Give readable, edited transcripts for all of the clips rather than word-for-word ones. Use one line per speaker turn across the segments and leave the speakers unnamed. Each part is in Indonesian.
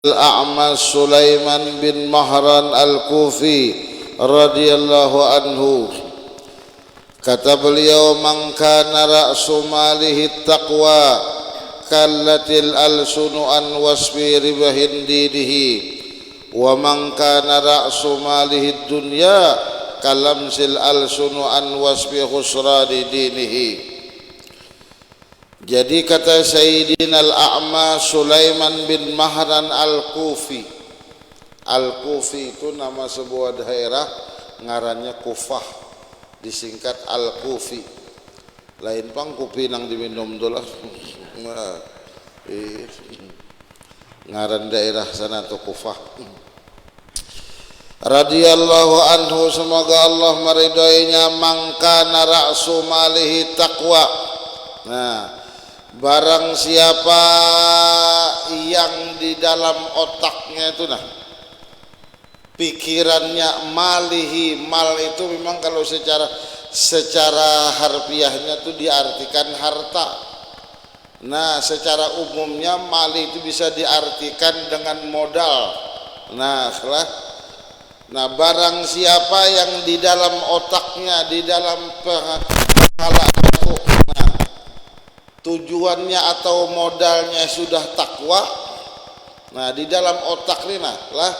Al-A'mash Sulaiman bin Mahran Al-Kufi radhiyallahu anhu, kata beliau, man kana ra'su malihi taqwa kallatil alsunu an wasfi ribahin dinihi wa man kana ra'su malihi dunya kalamsil alsunu an wasfi khusrani dinihi. Jadi kata Sayyidina Al-A'mash Sulaiman bin Mahran Al-Kufi. Al-Kufi itu nama sebuah daerah, ngarannya Kufah, disingkat Al-Kufi. Lain pang kupi nang diminum dolah. Ngaran daerah sana tuh Kufah. Radhiyallahu anhu, semoga Allah meridhoinya, mangkana ra'su malihi taqwa. Nah, barang siapa yang di dalam otaknya itu, nah, pikirannya malihi, mal itu memang kalau secara harfiahnya itu diartikan harta. Nah, secara umumnya mali itu bisa diartikan dengan modal. Nah, barang siapa yang di dalam otaknya, di dalam kepala itu, nah, tujuannya atau modalnya sudah takwa. Nah, di dalam otak ini lah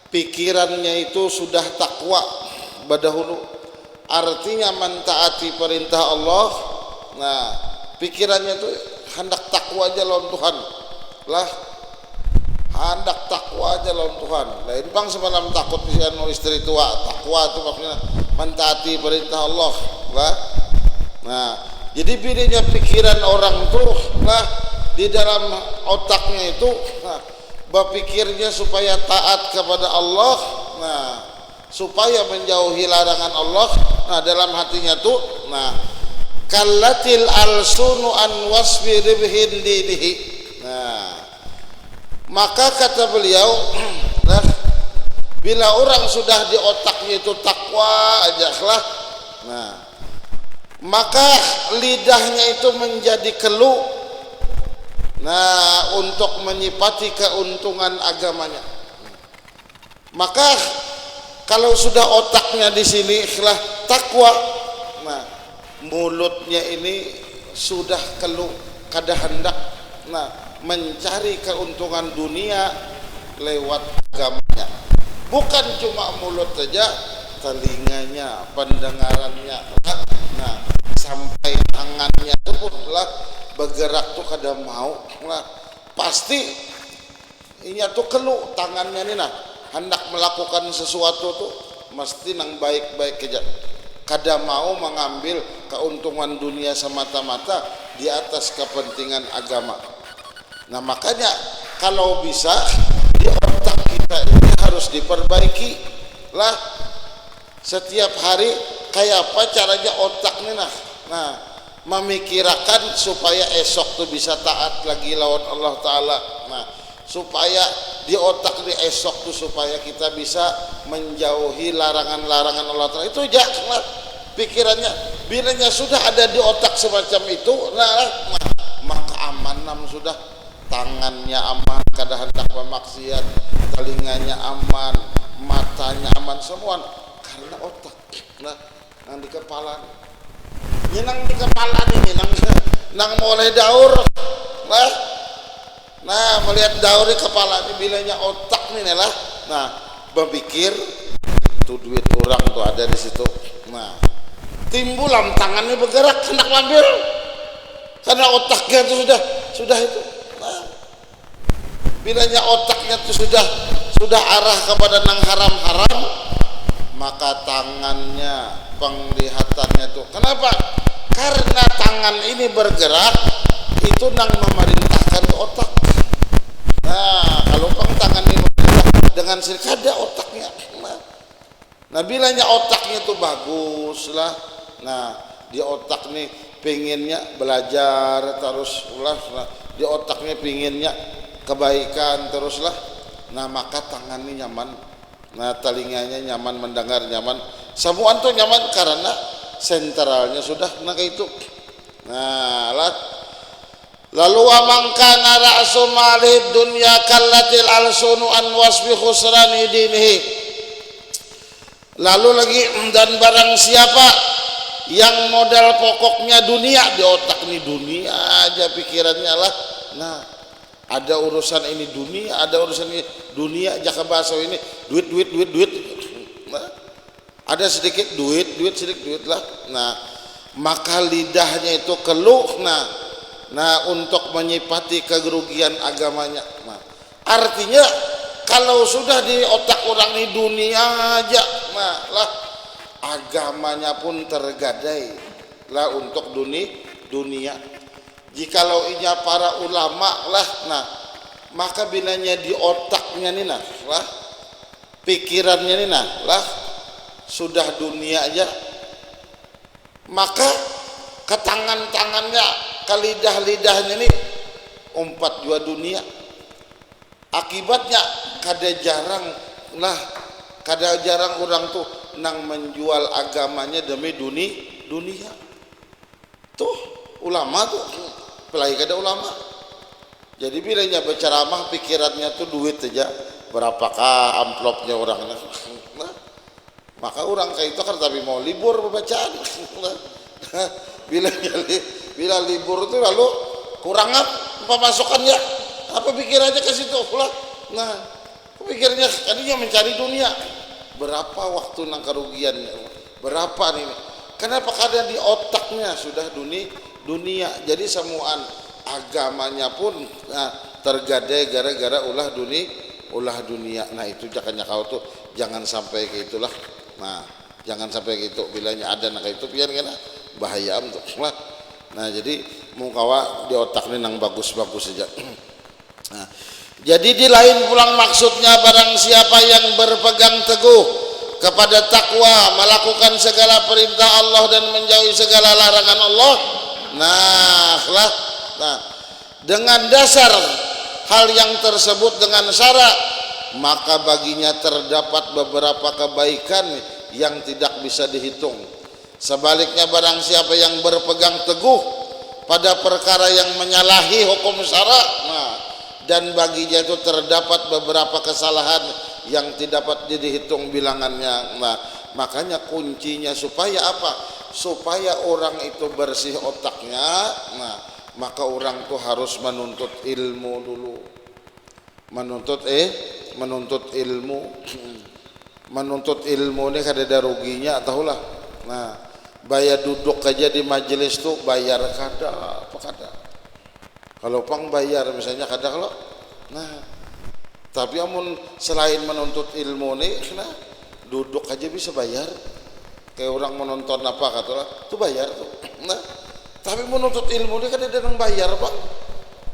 pikirannya itu sudah takwa badahulu. Artinya mentaati perintah Allah. Nah, pikirannya itu hendak takwa aja lawan Tuhan. Lah, hendak takwa aja lawan Tuhan. Lain bang semalam takut bisa istri tua. Takwa itu maksudnya mentaati perintah Allah. Lah. Nah, jadi bedanya pikiran orang tuh lah di dalam otaknya itu, nah, berpikirnya supaya taat kepada Allah, nah, supaya menjauhi larangan Allah. Nah, dalam hatinya tuh, nah, kallatil alsunu an wasfi ribhin dinihi. Nah, maka kata beliau, nah, bila orang sudah di otaknya itu takwa aja lah, nah, maka lidahnya itu menjadi keluh, nah, untuk menyipati keuntungan agamanya. Maka kalau sudah otaknya di sini lah takwa, nah, mulutnya ini sudah keluh, kada hendak, nah, mencari keuntungan dunia lewat agamanya. Bukan cuma mulut saja, telinganya, pendengarannya, nah, sampai tangannya itu pun lah bergerak tuh kada mau lah, pasti inya tuh keluh tangannya ini, nah, hendak melakukan sesuatu tuh mesti nang baik-baik aja, kada mau mengambil keuntungan dunia semata-mata di atas kepentingan agama. Nah, makanya kalau bisa di otak kita ini harus diperbaiki lah setiap hari. Kayak apa caranya otak nih, nah, memikirkan supaya esok tuh bisa taat lagi lawan Allah Ta'ala. Nah, supaya di otak di esok tuh supaya kita bisa menjauhi larangan-larangan Allah Ta'ala. Itu jangan pikirannya. Bilanya sudah ada di otak semacam itu, nah, maka aman nam sudah. Tangannya aman, kada hendak memaksiat, telinganya aman, matanya aman, semua karena otak. Nah, nang di kepala, nang di kepala ini, nang mulai daur, nah, melihat daur di kepala ini, bilanya otak nih lah, nah, berpikir tuh duit orang tuh ada di situ, nah, timbulan tangannya bergerak hendak ngambil, karena otaknya itu sudah itu, nah, bilanya otaknya itu sudah arah kepada nang haram-haram, maka tangannya, penglihatannya tuh, kenapa? Karena tangan ini bergerak itu nang memerintahkan ke otak. Nah, kalau tangan ini bergerak dengan kada otaknya, nah, bilanya otaknya tuh bagus lah, nah, di otak nih pengennya belajar terus lah, nah, di otaknya pengennya kebaikan teruslah, nah, maka tangan ini nyaman, nah, telinganya nyaman mendengar, nyaman, semua itu nyaman karena sentralnya sudah nah kayak itu. Nah, lah Lalu amangkana ra'su malid dunya kallatil alsunu an wasbi khusrani dinihi. Lalu lagi, dan barang siapa yang modal pokoknya dunia, di otak ini dunia aja pikirannya lah. Nah, ada urusan ini dunia, ada urusan ini dunia, jaka bahasa ini duit. Nah, ada sedikit duit sedikit duit lah. Nah, maka lidahnya itu keluh. Nah, untuk menyipati kerugian agamanya. Nah, artinya kalau sudah di otak orang ini dunia aja, nah lah agamanya pun tergadai lah untuk dunia. Jikalau inya para ulama lah, nah maka bilanya di otaknya nih nah lah, pikirannya nih nah lah sudah dunia aja, maka ke tangan-tangannya, ke lidah-lidahnya nih umpat jua dunia. Akibatnya kada jarang orang tuh nang menjual agamanya demi dunia. Tuh ulama tuh pelai kada ulama. Jadi bilanya berceramah pikirannya tuh duit aja, berapakah amplopnya orang. Nah, maka orang kayak itu kan tapi mau libur pembacaan. Bila libur tuh lalu kurang pemasukannya. Apa pikirannya ke situ pula? Nah, pikirnya tadinya mencari dunia. Berapa waktu nang kerugiannya? Berapa nih? Kenapa? Karena di otaknya sudah dunia. Jadi semuaan agamanya pun tergadai gara-gara ulah dunia. Nah, itu jakanya kau tuh jangan sampai ke itulah. Nah, jangan sampai ke itu. Bilanya ada nak itu pian kena bahaya untuk. Nah, jadi mukawa di otak ini nang bagus-bagus saja. Nah, jadi di lain pulang maksudnya barang siapa yang berpegang teguh kepada takwa, melakukan segala perintah Allah dan menjauhi segala larangan Allah. Nah, dengan dasar hal yang tersebut dengan syarat, maka baginya terdapat beberapa kebaikan yang tidak bisa dihitung. Sebaliknya barang siapa yang berpegang teguh pada perkara yang menyalahi hukum syarak, dan baginya itu terdapat beberapa kesalahan yang tidak dapat dihitung bilangannya. Nah, makanya kuncinya supaya apa? Supaya orang itu bersih otaknya. Nah, maka orang tuh harus menuntut ilmu dulu. Menuntut ilmu. Menuntut ilmu ini kada ruginya, tahulah. Nah, bayar duduk aja di majelis tuh bayar kada, apa kada? Kalau pang bayar misalnya kadang lo, nah tapi amun selain menuntut ilmu nih, nah duduk aja bisa bayar. Kayak orang menonton apa kata lah, tuh bayar tuh. Nah tapi menuntut ilmu nih kan ada yang bayar pak.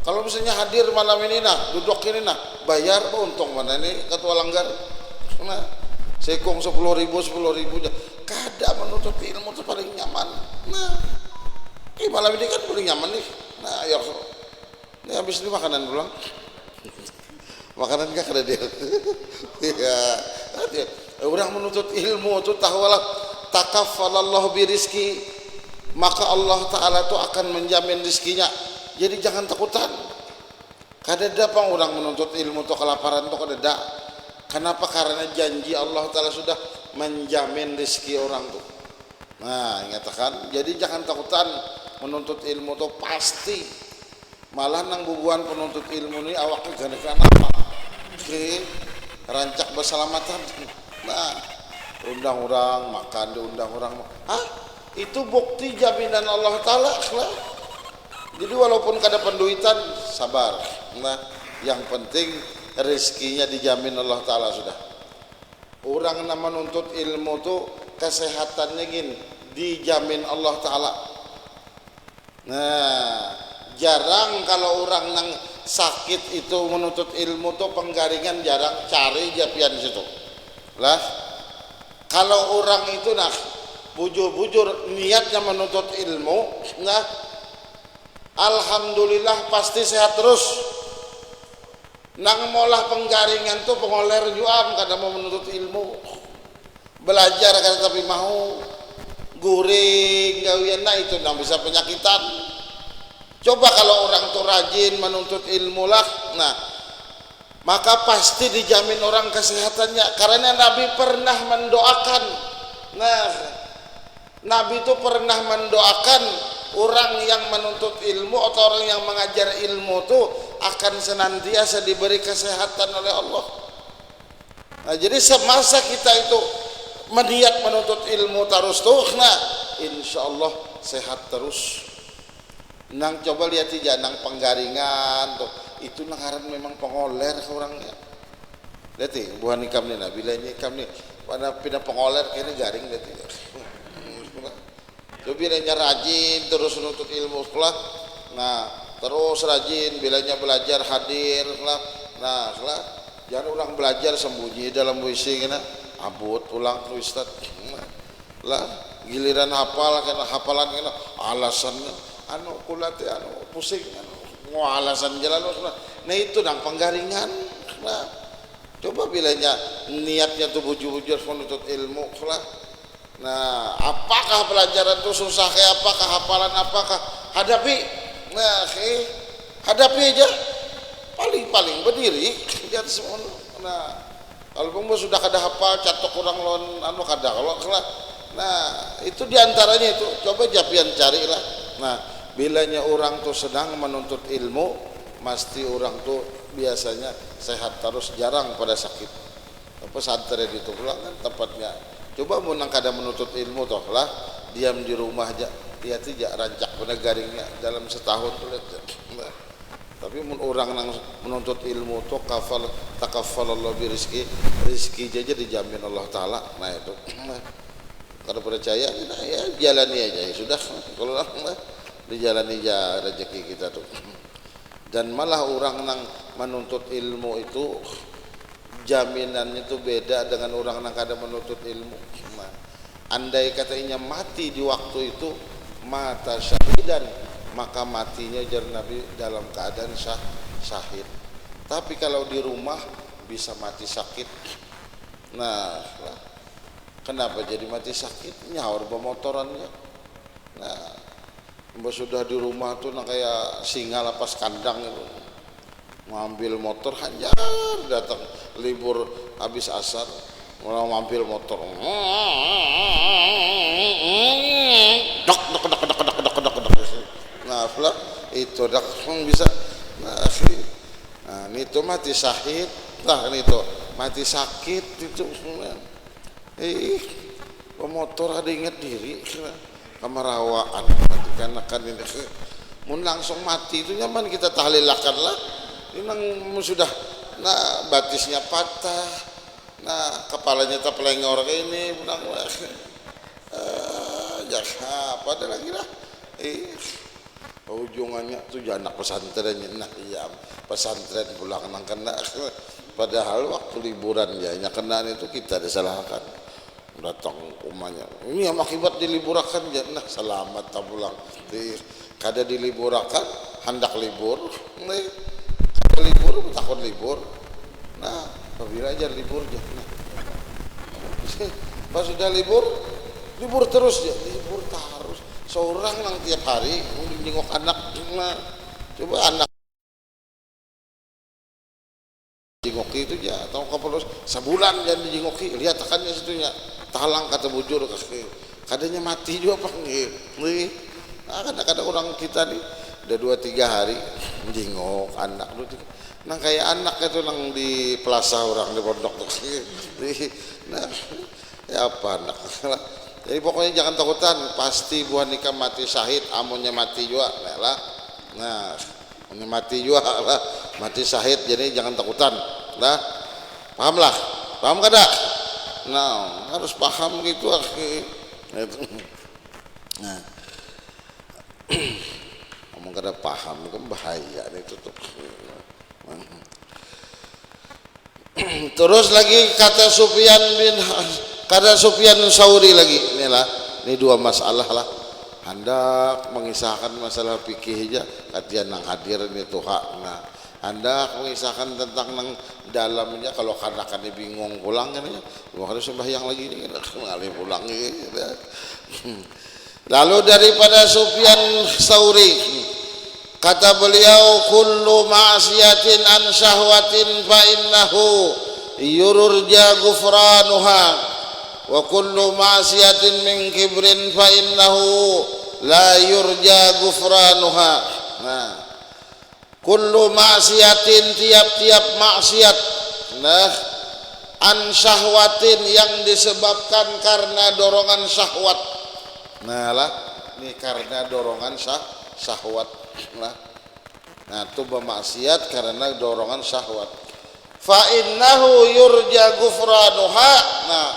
Kalau misalnya hadir malam ini nah, duduk ini nah, bayar pak untung mana nih ketua langgar. Nah sekong 10.000 kada menuntut ilmu tuh paling nyaman. Nah malam ini kan paling nyaman nih. Nah ayo. Ini habis ini makanan pulang. Makanan enggak ada dia. Ya, orang menuntut ilmu itu tahulah takaffalallahu birizki, maka Allah Taala itu akan menjamin rizkinya. Jadi jangan takutan. Kada ada orang menuntut ilmu itu kelaparan itu kada ada. Kenapa? Karena janji Allah Taala sudah menjamin rizki orang tuh. Nah, ingatakan. Jadi jangan takutan menuntut ilmu itu pasti. Malah nang bubuhan penuntut ilmu ini awaknya gana apa? Oke, rancak berselamatan. Nah, undang orang makan, diundang orang. Itu bukti jaminan Allah Taala. Jadi walaupun kada penduitan, sabar. Nah, yang penting rezekinya dijamin Allah Taala sudah. Orang yang menuntut ilmu tuh kesehatannya gini dijamin Allah Taala. Nah, jarang kalau orang yang sakit itu menuntut ilmu tuh penggaringan jarang, cari japian di situ. Lah, kalau orang itu nah bujur-bujur niatnya menuntut ilmu, nah alhamdulillah pasti sehat terus. Nang molah penggaringan tuh pengoler juam kada mau menuntut ilmu. Belajar kada tapi mau guring gawian nah itu nang bisa penyakitan. Coba kalau orang tuh rajin menuntut ilmu lah, nah maka pasti dijamin orang kesehatannya, karena Nabi pernah mendoakan. Nah, Nabi itu pernah mendoakan orang yang menuntut ilmu atau orang yang mengajar ilmu itu akan senantiasa diberi kesehatan oleh Allah. Nah, jadi semasa kita itu meniat menuntut ilmu terus tuh, nah insya Allah sehat terus. Nang coba lihat aja nang penggaringan tuh, itu nangaran memang pengoler ke orangnya. Lihat nih buah nikam nih, nah bila ini nikam nih pada pindah pengoler kayaknya garing lihat nih. Coba bilanya rajin terus menuntut ilmu sekolah, nah terus rajin bilanya belajar hadir lah, nah setelah jangan orang belajar sembunyi dalam WC kena abut pulang ke Ustaz lah, giliran hafal kena hafalan kena alasan anu kulate anu pusing anu mau alasan jalan. Nah itu nang penggaringan. Nah coba bilanya niatnya tuh bujur-bujur menuntut ilmu lah. Nah apakah pelajaran itu susah kayak apakah hafalan apakah hadapi, nah hadapi aja, paling berdiri di atas semua. Nah kalau kamu sudah kada hafal catok orang lon anu kada kalau nah itu diantaranya itu coba japian carilah. Nah bilanya orang tuh sedang menuntut ilmu pasti orang tuh biasanya sehat terus, jarang pada sakit. Pesantren itu pulang kan tempatnya. Coba mau nang kada menuntut ilmu toh lah diam di rumah aja, lihat aja rancak pada garingnya dalam setahun tuh lihat. Nah, tapi orang nang menuntut ilmu tuh takaffalallahu bi rizki aja dijamin Allah Taala. Nah itu kalau percaya nah, ya jalani aja ya sudah, kalau dijalani aja rezeki kita tuh. Dan malah orang nang menuntut ilmu itu jaminannya itu beda dengan orang yang kada menuntut ilmu. Nah, andai katanya mati di waktu itu mata syahidan, maka matinya jar Nabi dalam keadaan syahid. Tapi kalau di rumah bisa mati sakit. Nah, kenapa jadi mati sakit? Nyaur pemotorannya. Nah, sudah di rumah tuh nah kayak singa lepas kandang itu. Ngambil motor hajar datang libur habis asar mau ngambil motor nah lah itu dak bisa nah ini tuh mati syahid lah, ini tuh mati sakit itu pemotor ada ingat diri kemerawaan mati karena kan ini mun langsung mati itu nyaman kita tahlilakan lah. Memang sudah, nah batisnya patah, nah kepalanya terpelengor kayak ini, benang apa ada lagi lah, ujungannya tuh anak pesantrennya, nah iya pesantren pulang nang kena, padahal waktu liburan ya, kena itu kita disalahkan, datang rumahnya, ini yang akibat diliburakan ya, nah selamat tak pulang, kada diliburakan, hendak libur, libur takut libur. Nah apabila aja libur aja nah. Pas sudah libur terus ya, libur terus seorang yang tiap hari menjenguk anak. Nah, coba anak jengoki itu ya atau kalau sebulan jadi jengoki lihat tekannya situnya talang kata bujur kadanya mati juga panggil nih. Nah kadang-kadang orang kita nih udah 2-3 hari jengok anak nang kayak anak itu nang di plaza orang di pondok tuh nah ya apa anak jadi pokoknya jangan takutan pasti buah nikah mati syahid amunnya mati juga nah ini mati juga lah mati syahid jadi jangan takutan lah paham kada nah harus paham gitu nah ngomong kada paham itu bahaya itu tuh. Terus lagi kata Sufyan Sauri lagi ini dua masalah lah hendak mengisahkan masalah fikih aja katian nang hadir ini tuh nah hendak mengisahkan tentang nang dalamnya kalau karena kan bingung pulang kan ya harus sembahyang lagi ini ngalih pulang gitu. Lalu daripada Sufyan Sauri Kata beliau, kullu ma'siyatin an syahwatin fa innahu yurja ghufranuha wa kullu ma'siyatin min kibrin fa innahu la yurja ghufranuha. Nah, kullu ma'siyatin, tiap-tiap maksiat, nah, an syahwatin, yang disebabkan karena dorongan syahwat. Nah lah, ini karena dorongan syahwat. Nah, itu bermaksiat karena dorongan syahwat. Fa innahu yurja ghufranuha. Nah,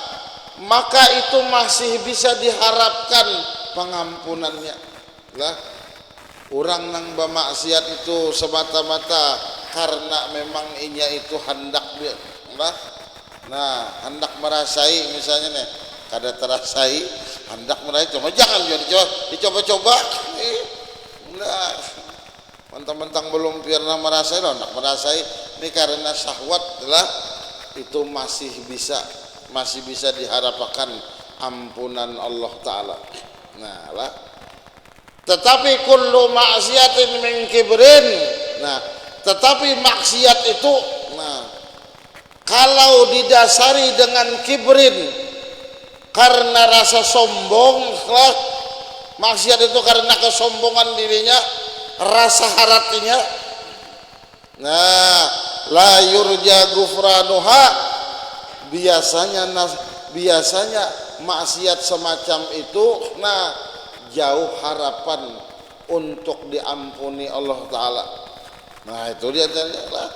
maka itu masih bisa diharapkan pengampunannya. Lah, orang nang bermaksiat itu semata-mata karena memang inya itu hendak dia. Nah, hendak merasai misalnya nih, kada terasai, hendak merasai, cuma jangan dicoba-coba. Nah, mentang-mentang belum pernah merasai, hendak merasai, ini karena syahwat lah, itu masih bisa diharapkan ampunan Allah Ta'ala. Nah lah, tetapi kullu maksiatin min kibrin. Nah, tetapi maksiat itu, nah, kalau didasari dengan kibrin, karena rasa sombong lah, maksiat itu karena kesombongan dirinya, rasa hatinya. Nah, la yurja ghufranuha. Biasanya maksiat semacam itu, nah, jauh harapan untuk diampuni Allah Ta'ala. Nah, itu dia lah.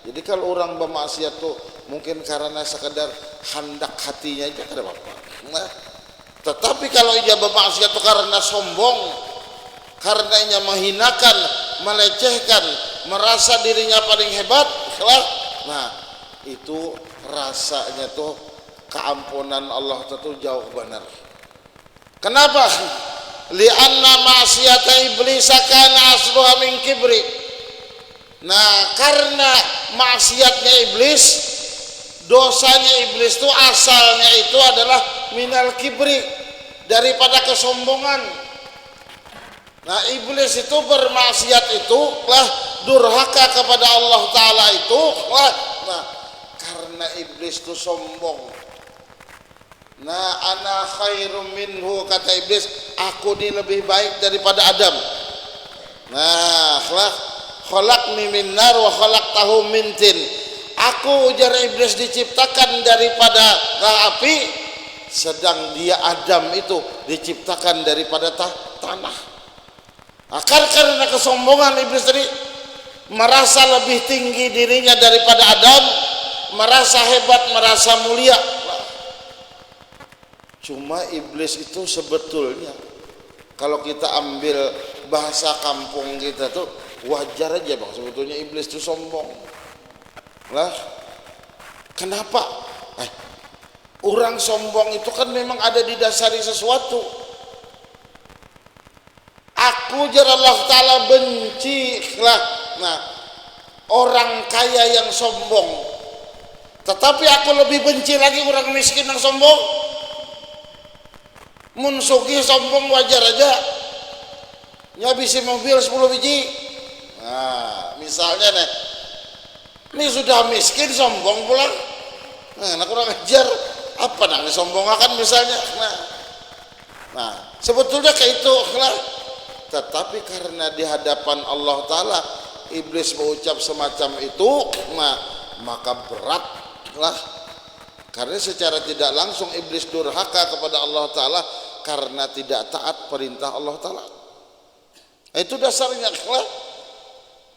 Jadi kalau orang bermaksiat tuh mungkin karena sekedar hendak hatinya aja, kada apa-apa. Nah, tetapi kalau ia bermaksiat itu karena sombong, karena ia menghinakan, melecehkan, merasa dirinya paling hebat, nah, itu rasanya tuh keampunan Allah itu jauh benar. Kenapa? Li'anna ma'siyata iblis kana asluha min kibri. Nah, karena maksiatnya iblis, dosanya iblis itu asalnya itu adalah minal kibri, daripada kesombongan. Nah, iblis itu bermaksiat itu lah, durhaka kepada Allah Ta'ala itu lah, nah, karena iblis itu sombong. Nah, ana khairum minhu, kata iblis, aku ini lebih baik daripada Adam. Nah, khalaqni min nar wa khalaqtahu min tin. Aku, ujar iblis, diciptakan daripada api, sedang dia Adam itu diciptakan daripada tanah. Karena kesombongan iblis tadi, merasa lebih tinggi dirinya daripada Adam, merasa hebat, merasa mulia. Cuma iblis itu sebetulnya, kalau kita ambil bahasa kampung kita tuh, wajar aja bang, sebetulnya iblis itu sombong lah. Kenapa? Orang sombong itu kan memang ada didasari sesuatu. Aku, jar Allah Ta'ala, benci lah, nah, orang kaya yang sombong. Tetapi aku lebih benci lagi orang miskin yang sombong. Mun sugih sombong wajar aja, nyabisi mobil 10 biji. Nah, misalnya nih, ini sudah miskin sombong pula. Nah, kurang ajar, apa nak disombongkan misalnya. Nah, sebetulnya kayak itu lah. Tetapi karena di hadapan Allah Ta'ala iblis mengucap semacam itu, nah, maka berat lah. Karena secara tidak langsung iblis durhaka kepada Allah Ta'ala karena tidak taat perintah Allah Ta'ala. Itu dasarnya.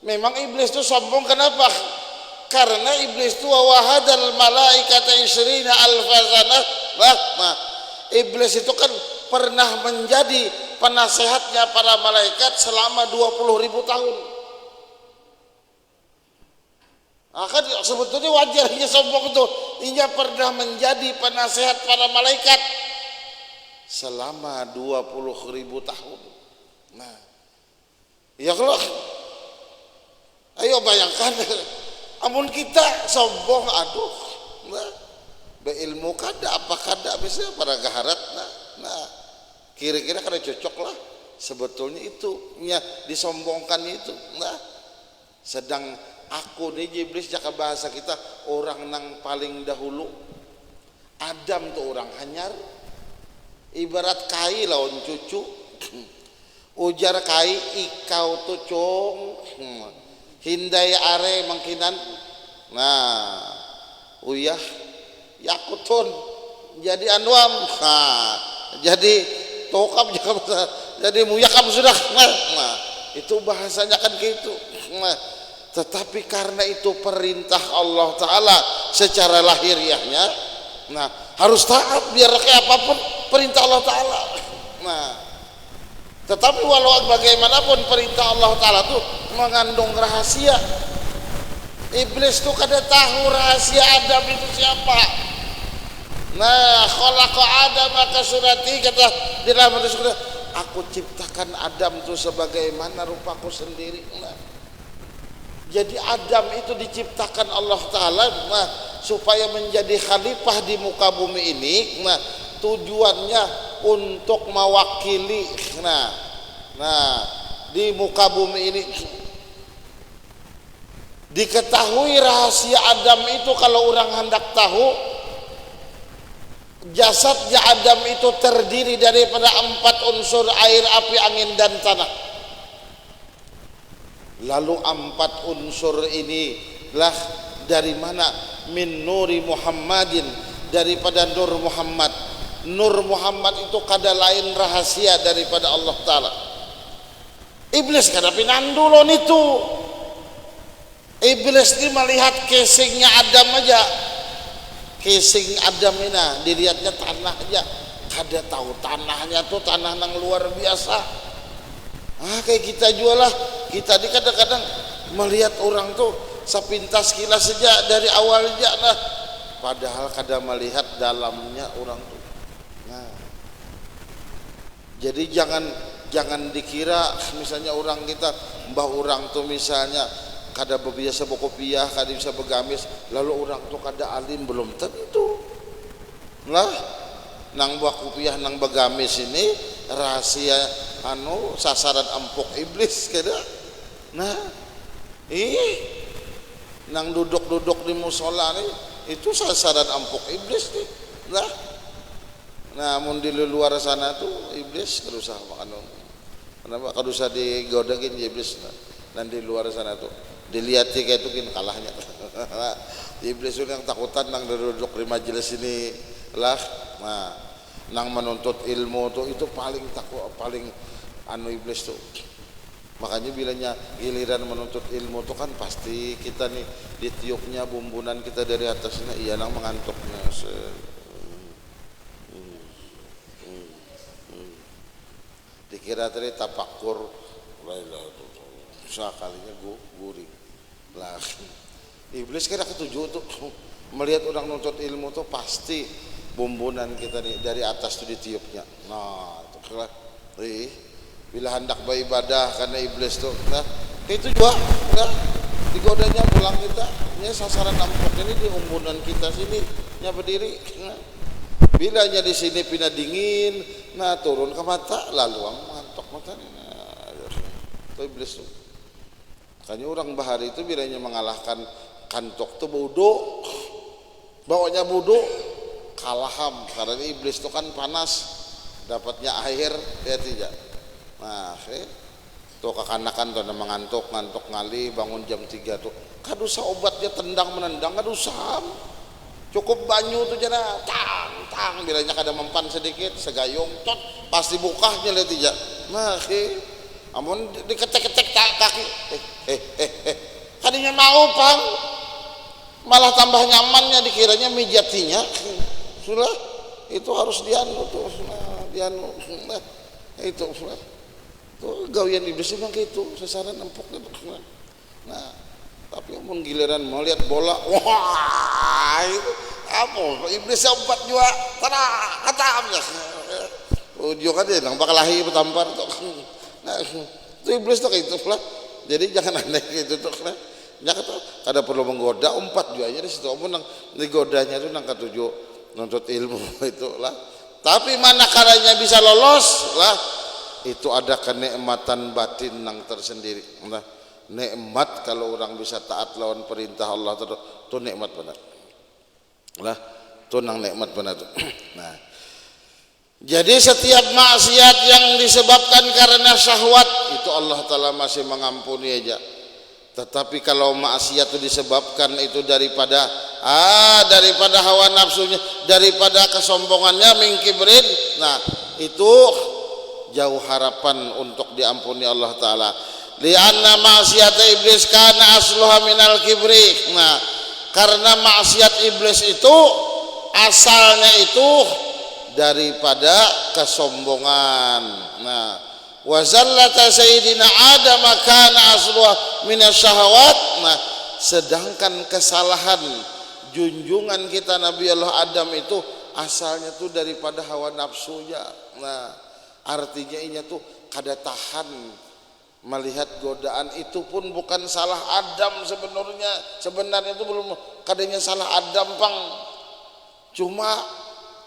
Memang iblis itu sombong. Kenapa? Karena iblis itu wahadal malaikata isrina alfazanah. Nah, iblis itu kan pernah menjadi penasehatnya para malaikat selama 20.000 tahun. Kan sebetulnya wajarnya sombong itu, ia pernah menjadi penasehat para malaikat selama 20.000 tahun. Nah, ya kalau, ayo bayangkan, amun kita sombong, aduh, nah, beilmu kada apa kada bisa para gaharat, nah, kira-kira kada cocok lah. sebetulnya itu ya disombongkan itu. Nah, sedang aku nih iblis jaka bahasa kita orang nang paling dahulu. Adam tuh orang hanyar, ibarat kai lawan cucu. Ujar kai ikau tuh cong, hindai are mangkinan. Nah, uyah yakutun jadi anwam, jadi tokap jadi muyakam sudah. Nah, itu bahasanya kan gitu. Nah, tetapi karena itu perintah Allah Ta'ala secara lahiriahnya, nah harus taat biar kayak apapun perintah Allah Ta'ala. Nah, tetapi walau bagaimanapun perintah Allah Ta'ala itu mengandung rahasia. Iblis tuh kada tahu rahasia Adam itu siapa. Nah, khalaqa Adam maka surati, kata di dalam hadis, aku ciptakan Adam itu sebagaimana rupaku sendiri. Nah, jadi Adam itu diciptakan Allah Ta'ala supaya menjadi khalifah di muka bumi ini. Nah, tujuannya untuk mewakili di muka bumi ini. Diketahui rahasia Adam itu, kalau orang hendak tahu, jasadnya Adam itu terdiri daripada 4 unsur: air, api, angin, dan tanah. Lalu 4 unsur ini lah dari mana? Min nuri Muhammadin, daripada nur Muhammad. Nur Muhammad itu kada lain rahasia daripada Allah Ta'ala. Iblis kada pinandulon itu. Iblis ini melihat casingnya Adam aja, casing Adam ini dilihatnya tanah aja, kada tahu tanahnya tuh tanah yang luar biasa. Kayak kita juga lah, kita di kadang-kadang melihat orang tuh sepintas kilas saja dari awalnya, nah padahal kada melihat dalamnya orang tuh. Nah, jadi jangan dikira misalnya orang kita, mbah orang tuh misalnya kada biasa berkopiah, kada bisa bergamis, lalu orang tuh kada alim, belum tentu. Lah, nang buah kopiah nang bergamis ini rahasia sasaran empuk iblis kada. Nah, nang duduk-duduk di musola nih itu sasaran empuk iblis nih. Lah, namun di luar sana tuh iblis kada usah makan. Kenapa kada usah digodakin iblis? Dan di luar sana tuh dilihat kayak itu kan kalahnya. Iblis itu yang takutan nang duduk di majelis ini lah. Nah, nang menuntut ilmu tuh itu paling takut, paling iblis tuh. Makanya bilanya giliran menuntut ilmu tuh kan pasti kita nih ditiupnya bumbunan kita dari atasnya, iya nang mengantuknya. Dikira tadi tapakur sekalinya guring lah. Iblis kira ketujuh tuh melihat orang nuntut ilmu tuh pasti bumbunan kita nih dari atas tuh ditiupnya. Nah itu kira bila hendak beribadah karena iblis tuh, nah itu juga nah, digodanya pulang kita ini sasaran empuk ini di bumbunan kita sini nya berdiri. Nah, bilanya di sini pindah dingin, nah turun ke mata lalu ngantok mata nih. Nah, itu iblis tuh. Makanya orang bahari itu bilanya mengalahkan kantok tuh bodoh, bawanya bodoh kalaham, karena iblis itu kan panas, dapatnya air ya tidak. Nah, tuh kekanakan tuh mengantuk ngali bangun jam 3 tuh, kadusa obatnya tendang menendang, kadusa cukup banyu tuh jana tang bilanya kada mempan sedikit segayung tot pasti bukahnya lihat tidak. Nah, amun diketek-ketek kaki tadinya mau pang malah tambah nyamannya, dikiranya mijatinya sudah itu harus dianu tuh. Nah, dianu nah, itu gawian iblis memang gitu, sasaran empuk itu. Nah, tapi amun giliran mau lihat bola, wah itu apa iblis obat juga tanah katamnya ujung aja nang bakal lahir bertampar tuh. Nah, itu iblis tuh kayak itu lah. Jadi jangan aneh gitu tuh lah. Ya kata kada perlu menggoda, 4 juga aja di situ. Amun nang digodanya itu nang ketujuh nuntut ilmu itu lah. Tapi mana caranya bisa lolos lah? itu ada kenikmatan batin yang tersendiri. Nah, nikmat kalau orang bisa taat lawan perintah Allah itu nikmat benar. Lah, itu nang nikmat benar tuh. Nah, jadi setiap maksiat yang disebabkan karena syahwat itu Allah Ta'ala masih mengampuni aja. Tetapi kalau maksiat itu disebabkan itu daripada hawa nafsunya, daripada kesombongannya, mingkibrin, nah itu jauh harapan untuk diampuni Allah Ta'ala. Lianna maksiat iblis kana asluha minal kibri. Nah, karena maksiat iblis itu asalnya itu daripada kesombongan. Nah, wa zallata sayyidina Adam kana asluha minasyahawat. Nah, sedangkan kesalahan junjungan kita Nabi Allah Adam itu asalnya tuh daripada hawa nafsunya. Nah, artinya ini tuh kada tahan melihat godaan. Itu pun bukan salah Adam sebenarnya itu belum kadanya salah Adam pang, cuma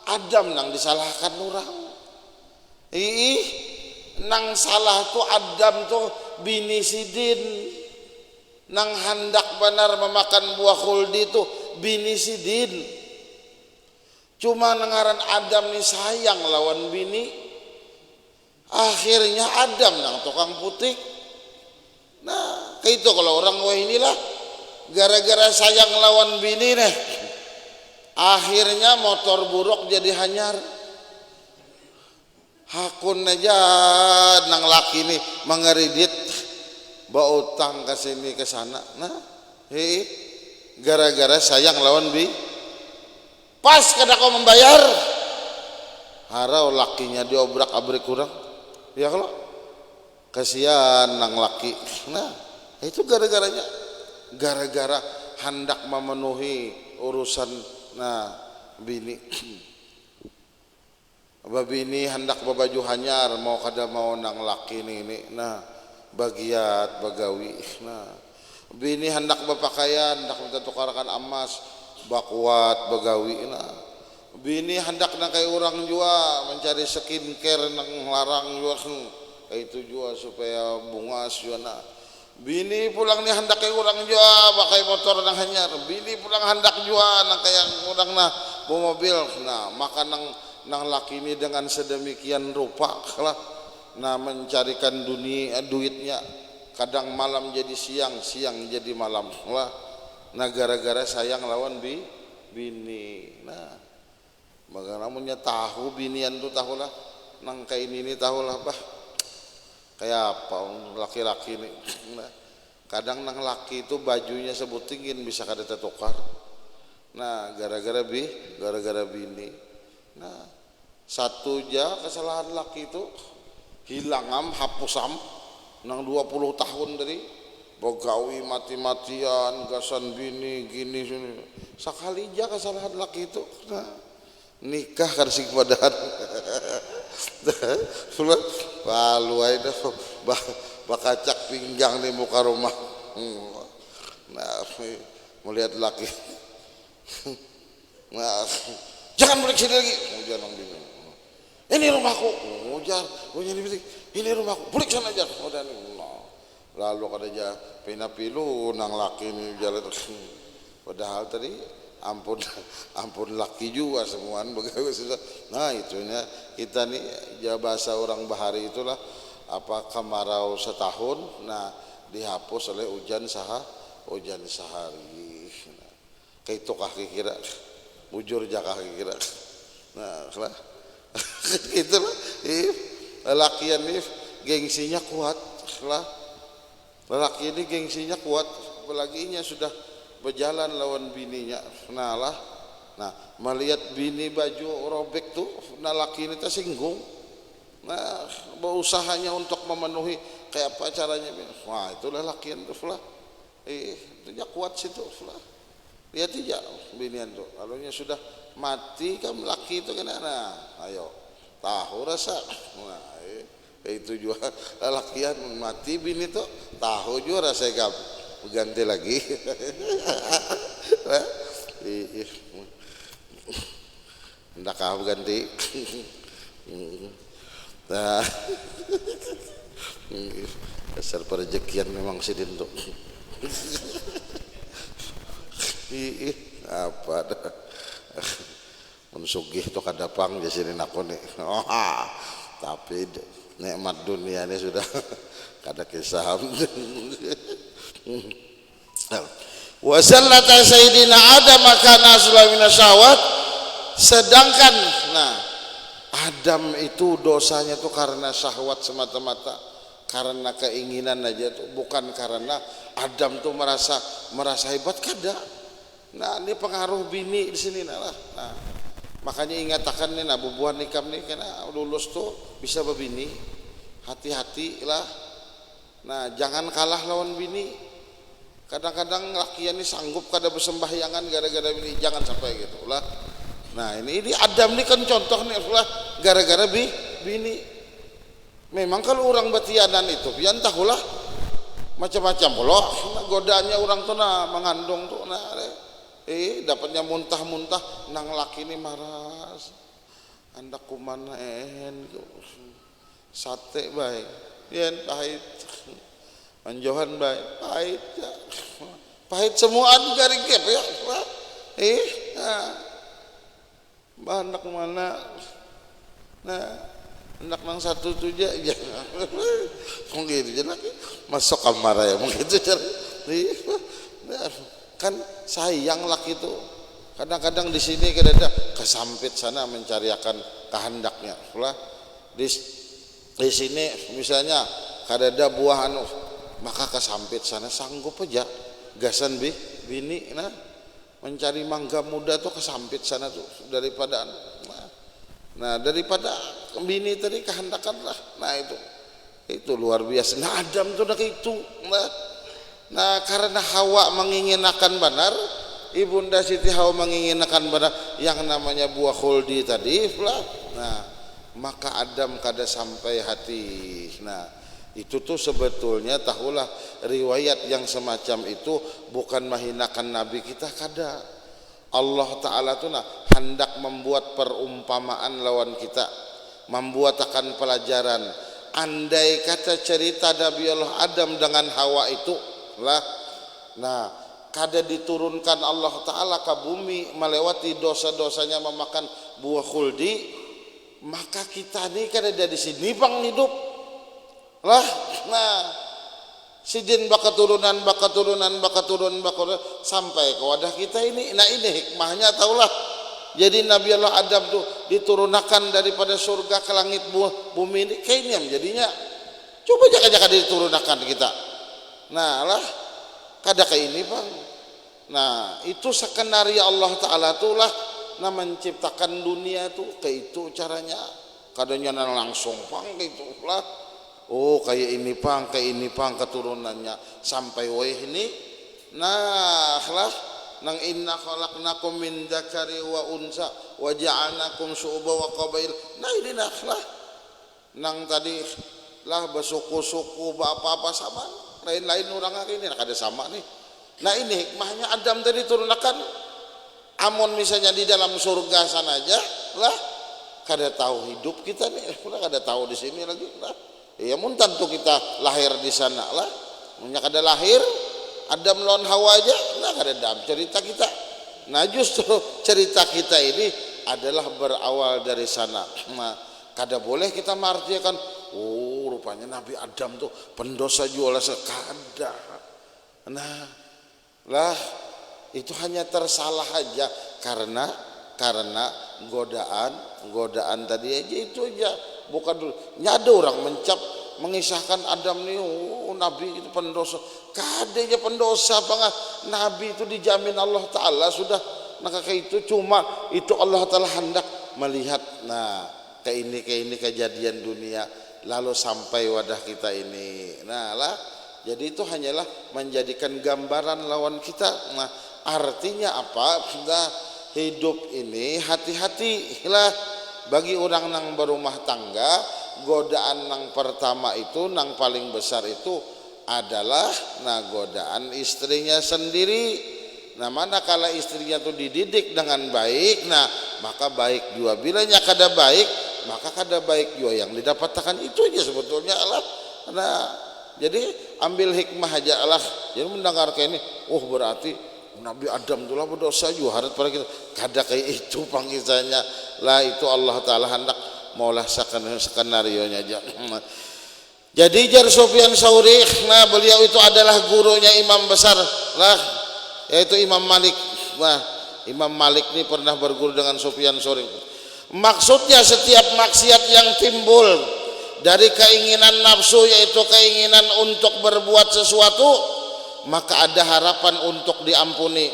Adam nang disalahkan orang. Nang salah tuh Adam tuh bini sidin, nang hendak benar memakan buah khuldi tuh bini sidin. Cuma nengaran Adam nih sayang lawan bini, akhirnya Adam nang tukang putik. Nah, kayak itu kalau orang wah inilah gara-gara sayang lawan bini nih, akhirnya motor buruk jadi hanyar. Hakun aja nang laki nih mengeridit bawa utang ke sini ke sana. Nah, gara-gara sayang lawan bi, pas kada kau membayar, harau lakinya diobrak-abrik kurang. Ya kalau kasihan nang laki. Nah, itu gara-garanya, gara-gara hendak memenuhi urusan bini. Babini hendak babaju hanyar mau kada mau nang laki ini. Nah, bagiat bagawi. Nah, bini hendak berpakaian, hendak minta tukarkan emas, bakuat bagawi. Nah, bini hendak nang kayak orang jua mencari skincare nang larang jua kayak itu jua supaya bungas jua. Nah, bini pulang nih hendak kayak orang jua pakai motor nang hanyar, bini pulang hendak jua nang kayak orang bawa mobil. Nah, maka nang laki ini dengan sedemikian rupa lah, nah mencarikan duitnya, kadang malam jadi siang, siang jadi malam lah. Nah, gara-gara sayang lawan bini. Nah, maka namanya tahu binian tuh tahu lah, nang kayak ini tahu lah bah, kayak apa laki-laki ini. Nah, kadang nang laki itu bajunya sebutingin bisa kada tertukar. Nah, gara-gara bini. Nah, satu aja kesalahan laki itu hilangam hapusam nang 20 tahun dari begawi mati-matian gasan bini gini sini. Sekali aja kesalahan laki itu, nah, nikah karsing padahal. Lalu aja bakacak pinggang di muka rumah. Nah, melihat laki. Nah, jangan balik sini lagi. Jangan bingung. Ini rumahku. Ujar, ini rumahku. Balik sana aja. Lalu katanya pinapilu nang laki ini jalan. Padahal tadi ampun laki juga semuaan begawe. Nah, itunya kita nih ya bahasa orang bahari itulah apa kemarau setahun. Nah, dihapus oleh hujan sehari. Nah, kayak itu kaki kira bujur jakah kira. Nah, lah itulah lelakian ini gengsinya kuat lah. Lelaki ini gengsinya kuat, apalagi nya sudah berjalan lawan bininya. Nah lah, nah melihat bini baju robek tuh, nah laki ini tersinggung. Nah, berusahanya untuk memenuhi kayak apa caranya. Wah, itulah lakian tuh lah. Itu kuat situ lah. Lihat aja binian tuh, lalunya sudah mati kan laki itu kan. Nah, ayo tahu rasa. Nah, itu juga lakian mati bini tuh tahu juga rasa ganti lagi. Hendak kau ganti. Nah, dasar perejekian memang si Dinto. Apa dah mensugih to kadapang di sini aku nih. Tapi nikmat dunia ini sudah kada kisah. Wasallata sayyidina Adam kana aslamina syahwat. Sedangkan Adam itu dosanya tuh karena syahwat semata-mata, karena keinginan aja tuh, bukan karena Adam tuh merasa hebat kada. Nah, ini pengaruh bini di sini lah. Nah, makanya ingatakan nih bubuhan nikam nih karena lulus tuh bisa berbini. Hati-hati lah. Nah, jangan kalah lawan bini. Kadang-kadang lakian ini sanggup kada bersembahyangan gara-gara bini, jangan sampai gitu lah. Nah, ini Adam nih kan contoh nih lah gara-gara bini. Memang kalau orang batianan itu pian tahulah macam-macam pula godaannya orang tuh mengandung tuh dapatnya muntah-muntah nang laki ini marah andak kumana sate baik yen pahit manjohan baik pahit semuaan garing kep ya anak mana anak nang satu tuh aja mungkin gitu masuk kamar ya mungkin itu kan sayang laki itu kadang-kadang di sini kadang kesampit sana mencariakan kehendaknya lah di sini misalnya kadada buah maka kesampit sana sanggup aja gasan bini mencari mangga muda tuh kesampit sana tuh daripada daripada bini tadi kehendakan lah. Nah itu luar biasa. Nah Adam tuh udah itu. Nah karena Hawa menginginkan benar, ibunda Siti Hawa menginginkan benar yang namanya buah khuldi tadi lah. Nah maka Adam kada sampai hati. Nah itu tuh sebetulnya tahulah riwayat yang semacam itu bukan menghinakan Nabi kita kada. Allah Ta'ala tuh hendak membuat perumpamaan lawan kita, membuat akan pelajaran. Andai kata cerita Nabi Allah Adam dengan Hawa itu lah, nah kada diturunkan Allah Ta'ala ke bumi melewati dosa-dosanya memakan buah khuldi, maka kita nih kada dari sini bang hidup lah. Nah sidin bakaturunan sampai ke wadah kita ini. Nah ini hikmahnya taulah. Jadi Nabi Allah Adam tuh diturunkan daripada surga ke langit bumi ini kayaknya jadinya coba jaka diturunkan kita. Nah lah kada kayak ini bang. Nah itu skenario Allah Ta'ala tuh lah menciptakan dunia tuh kayak itu caranya. Kadanya langsung bang gitu lah. Oh kayak ini pang keturunannya sampai weh ini. Nah lah nang inna khalaqnakum min dzakari wa unsa wa ja'alnakum syu'uba wa qabail. Nah ini lah nang tadi lah bersuku-suku apa-apa sama lain-lain orang ini kada sama nih. Nah ini hikmahnya Adam tadi turunkan. Amun misalnya di dalam surga sana aja lah kada tahu hidup kita nih, kada tahu di sini lagi lah. Ya mun tentu kita lahir di sana lah. Munya kada lahir Adam lawan Hawa aja nah kada dalam cerita kita. Nah justru cerita kita ini adalah berawal dari sana. Nah kada boleh kita martiakan oh rupanya Nabi Adam tuh pendosa jualan sekada. Nah lah itu hanya tersalah aja karena godaan tadi aja itu aja. Bukan dulu nyada orang mengisahkan Adam nih Nabi itu pendosa. Kadanya pendosa banget. Nabi itu dijamin Allah Ta'ala sudah. Nah kayak itu cuma itu Allah Ta'ala hendak melihat kayak ini kejadian dunia lalu sampai wadah kita ini. Nah lah jadi itu hanyalah menjadikan gambaran lawan kita. Nah artinya apa? Nah, hidup ini hati-hati lah. Bagi orang nang berumah tangga, godaan nang pertama itu nang paling besar itu adalah godaan istrinya sendiri. Nah manakala istrinya itu dididik dengan baik, maka baik juga. Bilanya kada baik, maka kada baik juga yang didapatkan itu aja sebetulnya Allah. Nah, jadi ambil hikmah aja Allah. Jadi mendengar kayak ini, oh berarti Nabi Adam itulah berdosa juga harus pada kita. Kada kayak itu panggilannya lah, itu Allah Taala hendak maulah skenario nya aja. Jadi jar Sufyan Tsauri, nah beliau itu adalah gurunya imam besar lah, yaitu Imam Malik. Nah, Imam Malik ini pernah berguru dengan Sufyan Tsauri. Maksudnya setiap maksiat yang timbul dari keinginan nafsu, yaitu keinginan untuk berbuat sesuatu, maka ada harapan untuk diampuni.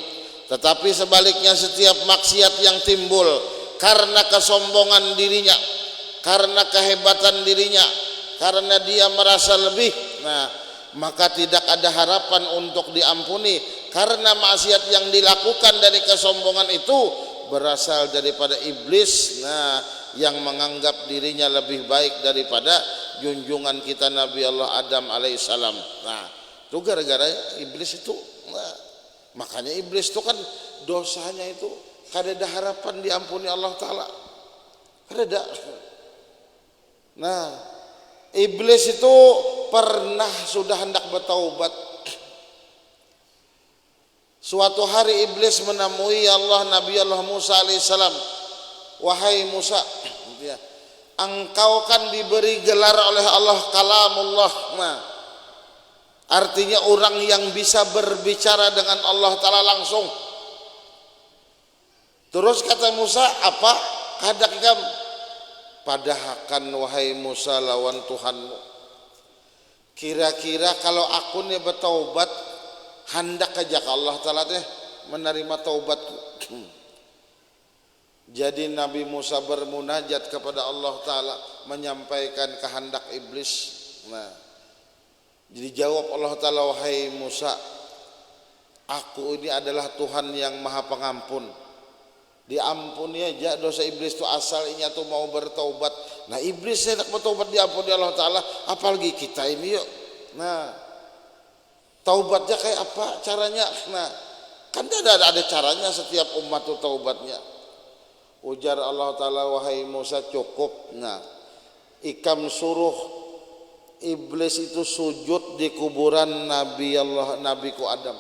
Tetapi sebaliknya setiap maksiat yang timbul karena kesombongan dirinya, karena kehebatan dirinya, karena dia merasa lebih, nah maka tidak ada harapan untuk diampuni, karena maksiat yang dilakukan dari kesombongan itu berasal daripada iblis, nah yang menganggap dirinya lebih baik daripada junjungan kita Nabi Allah Adam alaihissalam. Nah itu gara-gara iblis itu. Nah, makanya iblis itu kan dosanya itu kada ada harapan diampuni Allah Ta'ala, kada ada. Nah iblis itu pernah sudah hendak bertaubat. Suatu hari iblis menemui Allah, Nabi Allah Musa alaihissalam. Wahai Musa, engkau kan diberi gelar oleh Allah kalamullah. Nah, artinya orang yang bisa berbicara dengan Allah Ta'ala langsung. Terus kata Musa, apa kadak kam? Padahakan wahai Musa lawan Tuhanmu. Kira-kira kalau aku nih bertaubat, hendak aja Allah Ta'ala teh menerima taubatku. Jadi Nabi Musa bermunajat kepada Allah Ta'ala, menyampaikan kehendak iblis. Nah, jadi jawab Allah Ta'ala, wahai Musa, aku ini adalah Tuhan yang maha pengampun, diampuni aja dosa iblis itu asalnya tuh mau bertaubat. Nah iblis hendak bertaubat diampuni Allah Ta'ala, apalagi kita ini yuk. Nah taubatnya kayak apa caranya? Nah kan ada caranya setiap umat tuh taubatnya. Ujar Allah Ta'ala, wahai Musa cukup. Nah ikam suruh iblis itu sujud di kuburan Nabiku Adam.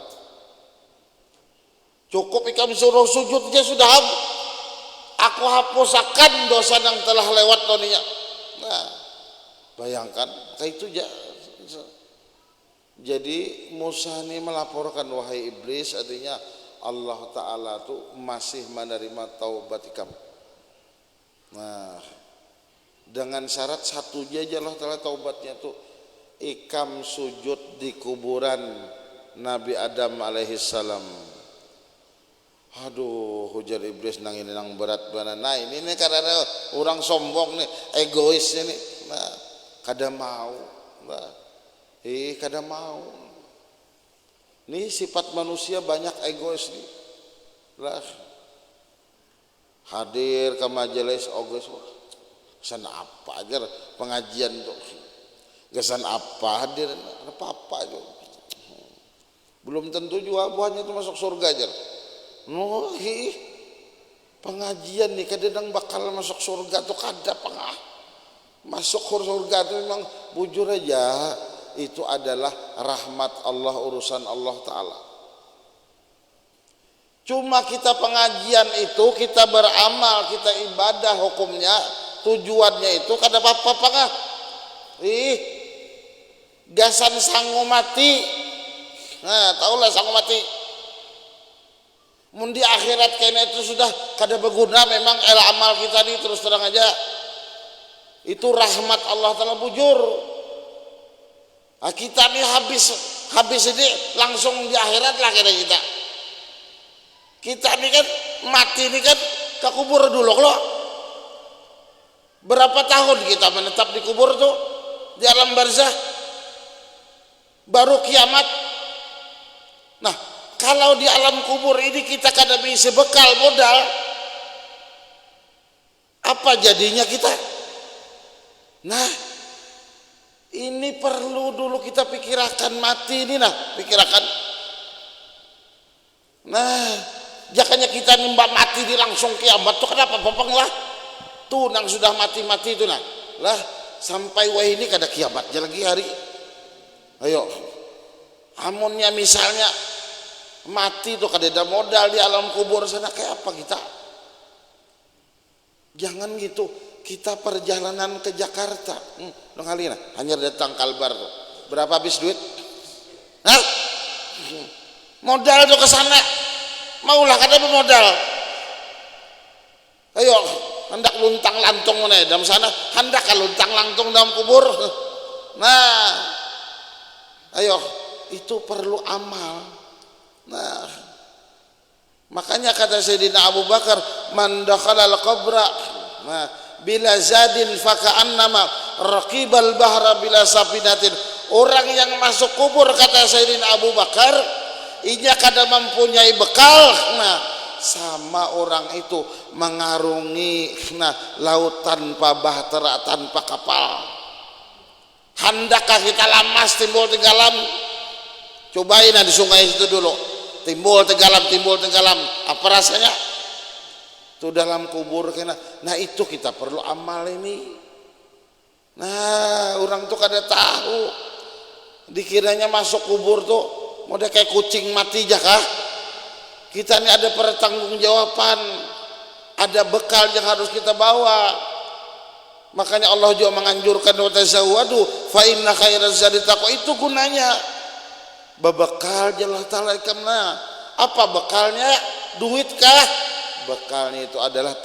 Cukup ikam suruh sujudnya sudah, aku hapuskan dosa yang telah lewat dunia. Nah bayangkan kayak itu aja. Jadi Musa ini melaporkan, wahai iblis, artinya Allah Ta'ala tuh masih menerima taubat ikam. Nah dengan syarat satu aja Allah Ta'ala taubatnya tuh, ikam sujud di kuburan Nabi Adam alaihissalam. Aduh, hujar iblis nang ini nang berat banget. Nah ini nih karena orang sombong nih, egois ini. Nah kada mau. Nah kada mau. Nih sifat manusia banyak egois nih. Lah hadir ke majelis egois. Kesan apa aja pengajian tuh. Kesan apa hadir apa aja. Belum tentu juga buahnya itu masuk surga aja. No, pengajian nih kadang bakal masuk surga tuh kada pengah. Masuk surga tuh memang bujur aja itu adalah rahmat Allah, urusan Allah Ta'ala. Cuma kita pengajian itu kita beramal, kita ibadah, hukumnya tujuannya itu kada apa-apa pengah. Gasan sanggup mati. Nah tahulah sanggup mati. Mun di akhirat kayaknya itu sudah kada berguna memang amal kita nih, terus terang aja itu rahmat Allah Ta'ala bujur. Nah, kita nih habis ini langsung di akhirat lah kita. Kita nih kan mati nih kan ke kubur dulu loh. Berapa tahun kita menetap di kubur tuh, di alam barzah, baru kiamat. Nah kalau di alam kubur ini kita kada bisa bekal modal, apa jadinya kita? Nah ini perlu dulu kita pikirkan mati ini, nah pikirkan. Nah jangannya kita nimbak mati di langsung kiamat tuh kenapa popeng lah. tuh nang sudah mati-mati itu nah lah sampai wah ini kada kiamatnya lagi hari. Ayo amunnya misalnya mati tuh kada ada modal di alam kubur sana, kayak apa kita? Jangan gitu, kita perjalanan ke Jakarta dong kali nah hanya datang Kalbar tuh berapa habis duit? Hah? Modal tuh ke sana maulah kada bermodal. Ayo hendak luntang lantung mana dalam sana, hendak luntang lantung dalam kubur. Nah ayo itu perlu amal. Nah makanya kata Sayyidina Abu Bakar, man dakhalal qabra nah bila zadin faka'annama raqibal bahra bila safinatin. Orang yang masuk kubur kata Sayyidina Abu Bakar inya kada mempunyai bekal, nah sama orang itu mengarungi nah laut tanpa bahtera, tanpa kapal. Handakkah kita lamas timbul tenggelam? Cobain di sungai itu dulu, timbul tenggelam, apa rasanya? Itu dalam kubur kena. Nah itu kita perlu amal ini. Nah orang tuh kada tahu, dikiranya masuk kubur tuh model kayak kucing mati aja kah? Kita ini ada pertanggungjawaban, ada bekal yang harus kita bawa. Makanya Allah juga menganjurkan wa tazawwadu fa inna khairaz zadi taqwa. Itu gunanya berbekal Allah Ta'ala. Apa bekalnya? Duit kah? Bekalnya itu adalah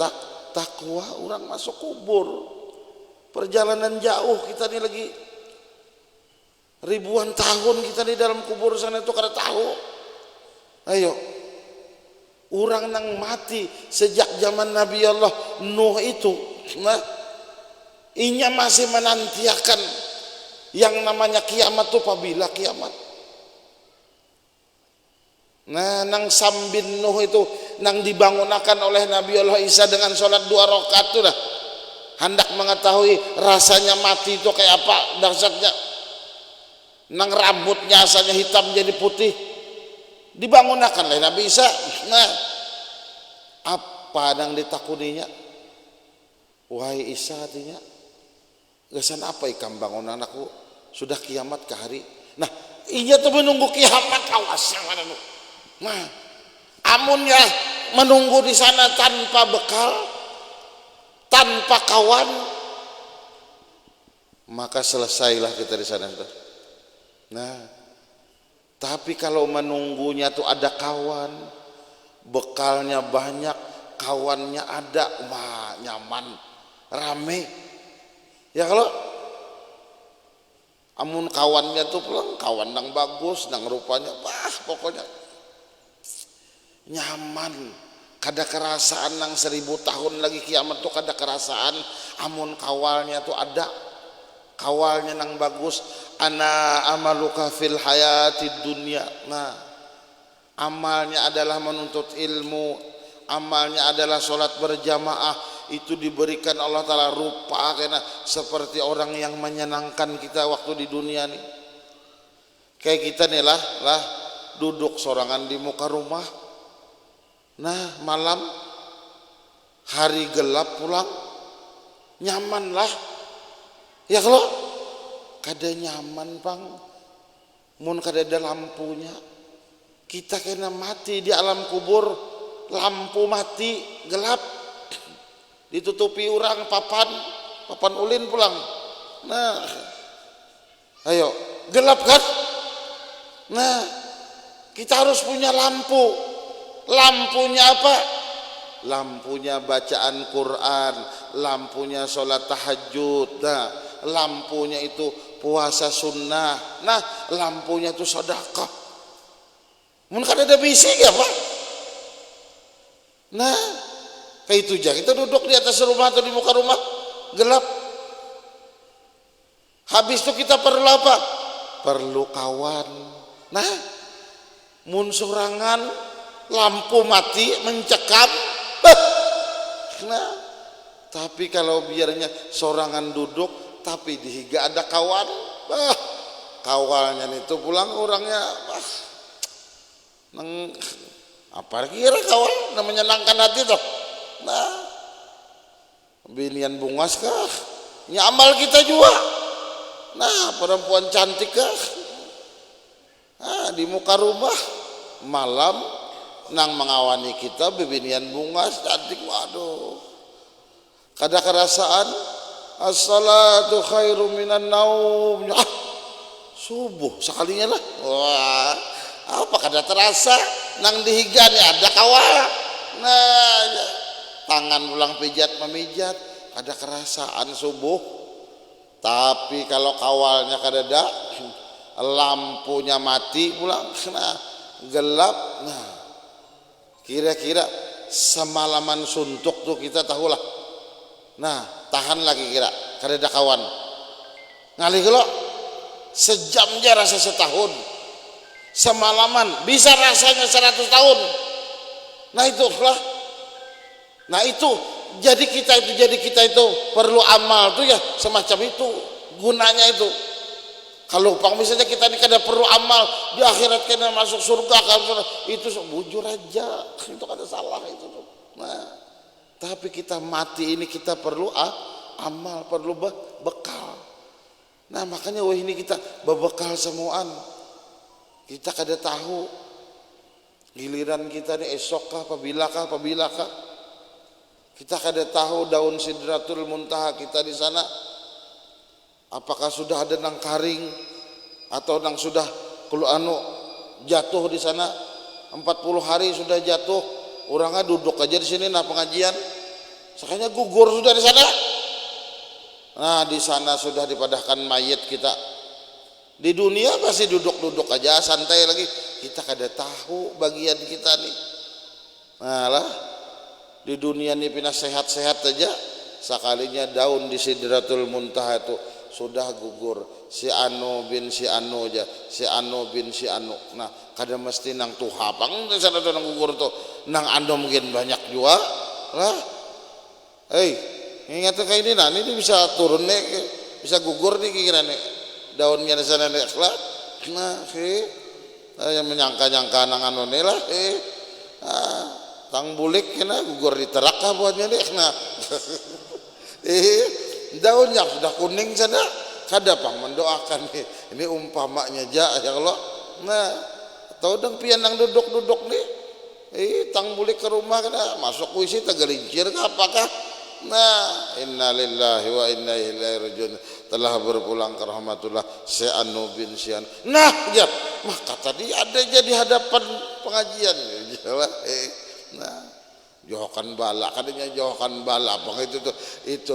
takwa. Orang masuk kubur perjalanan jauh, kita ini lagi ribuan tahun kita di dalam kubur sana itu kada tahu. Ayo orang nang mati sejak zaman Nabi Allah Nuh itu nah inya masih menantiakan yang namanya kiamat itu apabila kiamat. Nah nang sambin Nuh itu nang dibangunakan oleh Nabi Allah Isa dengan sholat 2 rakaat itu dah hendak mengetahui rasanya mati itu kayak apa dahsyatnya. Nang rambutnya asalnya hitam jadi putih dibangunakan oleh Nabi Isa. Nah apa nang ditakuninya? Wahai Isa artinya gasan apa ikam bangun anakku, sudah kiamat ke hari. Nah iya tuh menunggu kiamat, awas yang mana lu. Nah amun ya menunggu di sana tanpa bekal, tanpa kawan, maka selesailah kita di sana. Nah tapi kalau menunggunya tuh ada kawan, bekalnya banyak, kawannya ada, wah nyaman, rame. Ya kalau amun kawannya tuh pulang kawan nang bagus, nang rupanya wah pokoknya nyaman, kada kerasaan nang 1000 tahun lagi kiamat tuh kada kerasaan. Amun kawalnya tuh ada, kawalnya nang bagus. Ana amaluka fil hayati dunya. Nah amalnya adalah menuntut ilmu, amalnya adalah sholat berjamaah. Itu diberikan Allah Ta'ala rupa karena seperti orang yang menyenangkan kita waktu di dunia nih. Kayak kita nih lah duduk sorangan di muka rumah. Nah malam hari gelap pulang nyaman lah. Ya kalau kada nyaman bang, mun kada ada lampunya, kita kena mati di alam kubur, lampu mati gelap, ditutupi orang papan ulin pulang. Nah ayo gelap kan. Nah kita harus punya lampu. Lampunya apa? Lampunya bacaan Quran, lampunya sholat tahajud, nah lampunya itu puasa sunnah, nah lampunya itu sedekah. Mungkin ada bisik ya pak. Nah kayak itu aja, kita duduk di atas rumah atau di muka rumah gelap. Habis itu kita perlu apa? Perlu kawan. Nah mun sorangan lampu mati mencekam. Nah tapi kalau biarnya sorangan duduk tapi dihiga ada kawan, kawalnya itu pulang orangnya neng apa kira kawal namanya menyenangkan hati toh. Nah binian bungas kah? Ya amal kita juga. Nah, perempuan cantik kah? Nah, di muka rumah malam nang mengawani kita bebinian bungas cantik, waduh. Kada kerasaan as-salatu khairum minan naum. Subuh sekalinya lah. Wah, apa kada terasa nang dihigani ada kawal. Nah, ya. Tangan pulang pijat memijat kada kerasaan subuh. Tapi kalau kawalnya kada ada, lampunya mati pulang, nah, gelap. Nah, kira-kira semalaman suntuk tuh kita tahulah. Nah, tahan lagi kira kada ada kawan. Ngalih kalau sejam aja rasa setahun, semalaman bisa rasanya 100 tahun. Nah itulah. Nah itu jadi kita itu perlu amal tuh ya semacam itu gunanya itu. Kalau upang misalnya kita ini kada perlu amal di akhirat kena masuk surga itu bujur aja, itu kada salah itu. Nah, tapi kita mati ini kita perlu amal, perlu bekal. Nah makanya wah ini kita berbekal semuaan. Kita kada tahu giliran kita ini esokkah, apabila kah. Kita kada tahu daun Sidratul Muntaha kita di sana apakah sudah ada nang karing atau nang sudah jatuh di sana 40 hari sudah jatuh, orangnya duduk aja di sini nah pengajian sakanya gugur sudah di sana. Nah di sana sudah dipadahkan mayat kita. Di dunia masih duduk-duduk aja santai lagi, kita kada tahu bagian kita nih. Nah lah di dunia ini pindah sehat-sehat aja, sekalinya daun di Sidratul Muntaha itu sudah gugur, si anu bin si anu aja, si anu bin si anu. Nah kada mesti nang tuha pang di sana tuh nang gugur tuh, nang anu mungkin banyak juga lah. Ingat kayak ini, nah ini bisa turun nih, bisa gugur nih kira nih daunnya di sana nih lah. Nah yang menyangka-nyangka nang anu nih lah, tang bulik kena gugur di terakah buatnya deh. Nah daunnya sudah kuning sana, kada pang mendoakan nih ini umpamanya aja ya Allah. Nah atau dang pian nang duduk-duduk nih tang bulik ke rumah kena masuk kuisi tegelincir ke apakah. Nah innalillahi wa inna ilaihi rajiun, telah berpulang ke rahmatullah si anu bin si anu. Nah ya mah kata dia ada jadi hadapan pengajian ya. Nah johokan bala kadanya johokan bala apa itu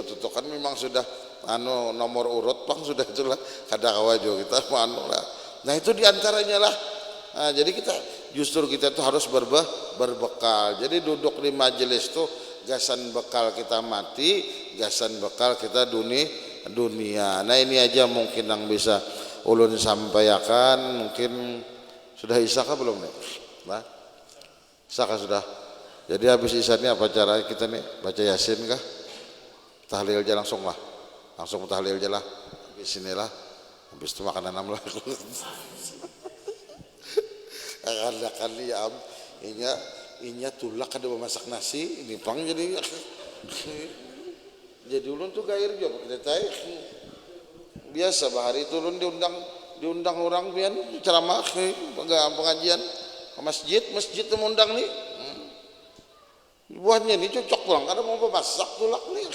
tuh kan memang sudah anu nomor urut pang sudah itulah kada kawajo kita anu lah. Nah itu diantaranya lah. Nah, jadi kita tuh harus berbekal. Jadi duduk di majelis tuh gasan bekal kita mati, gasan bekal kita dunia. Nah ini aja mungkin yang bisa ulun sampaikan. Mungkin sudah isakah belum nih? Nah isakah sudah? Jadi habis isya ini apa cara kita nih? Baca Yasin kah? Tahlil aja langsung lah. Langsung tahlil aja lah. Habis inilah. Habis itu makan enam lah. Akan liam. Inya tulak ada memasak nasi. Ini pang jadi. Jadi ulun tuh gair juga. Kita tahu. Biasa bahari itu ulun diundang orang pian ceramah pengajian ke masjid itu mengundang nih. Buatnya ini cocok pulang karena mau masak tulak nih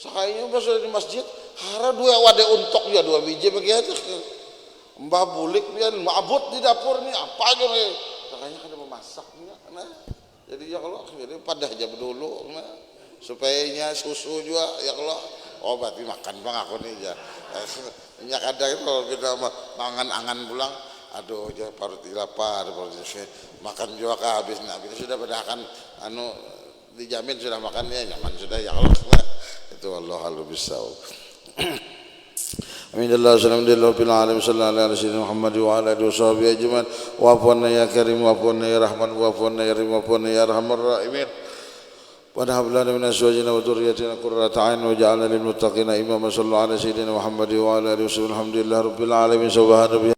sakainya pas sudah di masjid hara dua wadah untuk ya 2 biji begitu mbah bulik pian mabut di dapur nih apa aja nih sakainya kada mau masaknya nah jadi ya kalau jadi padah aja dulu nah supaya susu juga ya kalau berarti makan bang aku nih ya minyak ada itu kalau kita mangan angan pulang aduh ya parut lapar makan juga kah habis nah kita sudah padahkan anu dijamin sudah makannya nyaman sudah ya Allah itu Allah halu bisawab. Alhamdulillah sallallahu alaihi wasallam Muhammad wa ala alihi washabihi ajmain wa afwana ya karim wa afwana ya rahman wa afwana ya rahim wa afwana ya arhamar rahimin wa hab lana min azwajina wa dhurriyyatina qurrata a'yun waj'alna lil muttaqina imama sallallahu ala sayyidina Muhammad wa ala alihi wasallam alhamdulillah rabbil alamin subhanallahi